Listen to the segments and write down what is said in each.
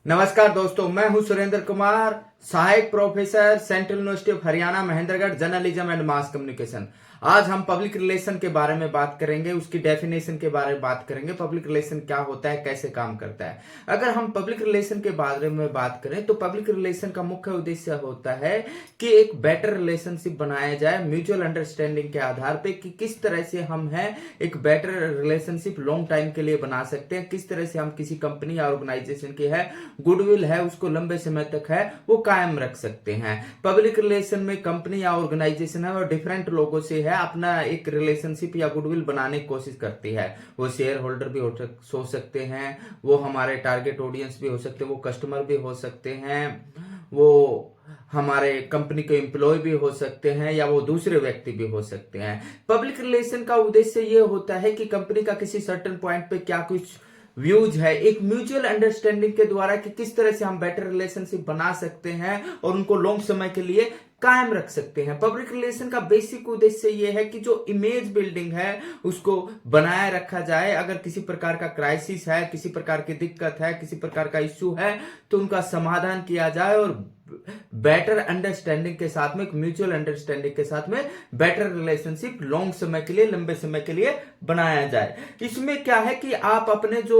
नमस्कार दोस्तों, मैं हूं सुरेंद्र कुमार, सहायक professor, central university of Haryana Mahendragarh, journalism and mass communication. आज हम पब्लिक रिलेशन के बारे में बात करेंगे, उसकी डेफिनेशन के बारे में बात करेंगे। पब्लिक रिलेशन क्या होता है, कैसे काम करता है। अगर हम पब्लिक रिलेशन के बारे में बात करें तो पब्लिक रिलेशन का मुख्य उद्देश्य होता है कि एक बेटर रिलेशनशिप बनाया जाए म्यूचुअल अंडरस्टैंडिंग के आधार पे कि किस तरह से हम है एक बेटर रिलेशनशिप लॉन्ग टाइम के लिए बना सकते हैं, किस तरह से हम किसी कंपनी या ऑर्गेनाइजेशन की है गुडविल है उसको लंबे समय तक है वो कायम रख सकते हैं। पब्लिक रिलेशन में कंपनी या ऑर्गेनाइजेशन है और डिफरेंट लोगों से है अपना एक रिलेशनशिप या गुडविल बनाने की कोशिश करती है। वो शेयर होल्डर भी हो सकते हैं, वो हमारे टारगेट ऑडियंस भी हो सकते हैं, वो कस्टमर भी हो सकते हैं, वो हमारे कंपनी के एम्प्लॉय भी हो सकते हैं, या वो दूसरे व्यक्ति भी हो सकते हैं। पब्लिक रिलेशन का उद्देश्य ये होता है कि कंपनी का किसी सर्टेन पॉइंट पे क्या कुछ व्यूज है, एक म्यूचुअल अंडरस्टैंडिंग के द्वारा कि किस तरह से हम बेटर रिलेशनशिप बना सकते हैं और उनको लॉन्ग समय के लिए कायम रख सकते हैं। पब्लिक रिलेशन का बेसिक उद्देश्य यह है कि जो इमेज बिल्डिंग है उसको बनाए रखा जाए। अगर किसी प्रकार का क्राइसिस है, किसी प्रकार की दिक्कत है, किसी प्रकार का इश्यू है तो उनका समाधान किया जाए और बेटर अंडरस्टैंडिंग के साथ में, एक म्यूचुअल अंडरस्टैंडिंग के साथ में बेटर रिलेशनशिप लॉन्ग समय के लिए, लंबे समय के लिए बनाया जाए। इसमें क्या है कि आप अपने जो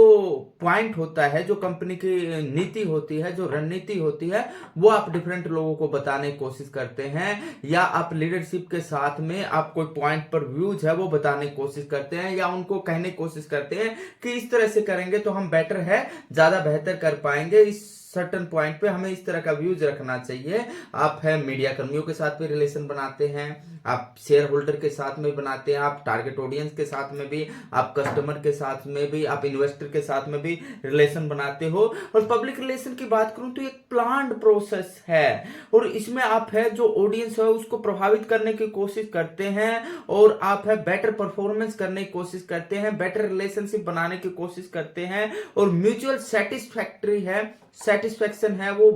पॉइंट होता है, जो कंपनी की नीति होती है, जो रणनीति होती है, वो आप डिफरेंट लोगों को बताने की कोशिश करते हैं, या आप लीडरशिप के साथ में आप कोई पॉइंट पर व्यूज है वो बताने की कोशिश करते हैं, या उनको कहने की कोशिश करते हैं कि इस तरह से करेंगे तो हम बेटर है, ज्यादा बेहतर कर पाएंगे, इस सर्टन पॉइंट पे हमें इस तरह का व्यूज रखना चाहिए। आप है मीडिया कर्मियों के साथ भी रिलेशन बनाते हैं, आप शेयर होल्डर के साथ में बनाते हैं, आप टारगेट ऑडियंस के साथ में भी, आप कस्टमर के साथ में भी, आप इन्वेस्टर के साथ में भी रिलेशन बनाते हो। और पब्लिक रिलेशन की बात करूं तो एक प्लान्ड प्रोसेस है और इसमें आप है जो ऑडियंस है उसको प्रभावित करने की कोशिश करते हैं और आप है बेटर परफॉर्मेंस करने की कोशिश करते हैं, बेटर रिलेशनशिप बनाने की कोशिश करते हैं और म्यूचुअल सेटिस्फैक्शन है वो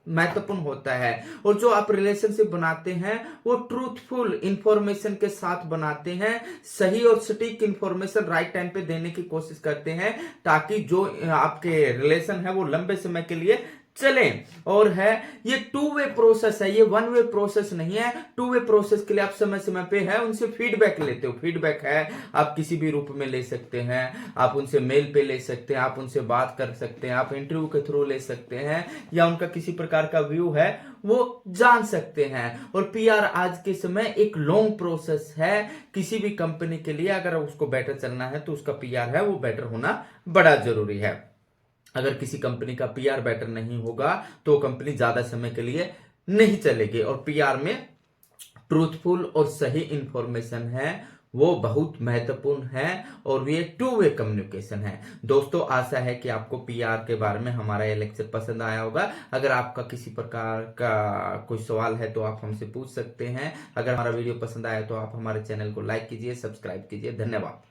महत्वपूर्ण होता है। और जो आप रिलेशनशिप बनाते हैं वो ट्रूथफुल इंफॉर्मेशन के साथ बनाते हैं, सही और सटीक इंफॉर्मेशन राइट टाइम पे देने की कोशिश करते हैं ताकि जो आपके रिलेशन है वो लंबे समय के लिए चले। और है ये टू वे प्रोसेस है, ये वन वे प्रोसेस नहीं है। टू वे प्रोसेस के लिए आप समय समय पे है उनसे फीडबैक लेते हो। फीडबैक है आप किसी भी रूप में ले सकते हैं, आप उनसे मेल पे ले सकते हैं, आप उनसे बात कर सकते हैं, आप इंटरव्यू के थ्रू ले सकते हैं, या उनका किसी प्रकार का व्यू है वो जान सकते हैं। और पीआर आज के समय एक लॉन्ग प्रोसेस है किसी भी कंपनी के लिए। अगर उसको बेटर चलना है तो उसका पीआर है वो बेटर होना बड़ा जरूरी है। अगर किसी कंपनी का पीआर बेटर नहीं होगा तो कंपनी ज्यादा समय के लिए नहीं चलेगी। और पीआर में ट्रूथफुल और सही इंफॉर्मेशन है वो बहुत महत्वपूर्ण है और ये टू वे कम्युनिकेशन है। दोस्तों, आशा है कि आपको पीआर के बारे में हमारा ये लेक्चर पसंद आया होगा। अगर आपका किसी प्रकार का कोई सवाल है तो आप हमसे पूछ सकते हैं। अगर हमारा वीडियो पसंद आया तो आप हमारे चैनल को लाइक कीजिए, सब्सक्राइब कीजिए। धन्यवाद।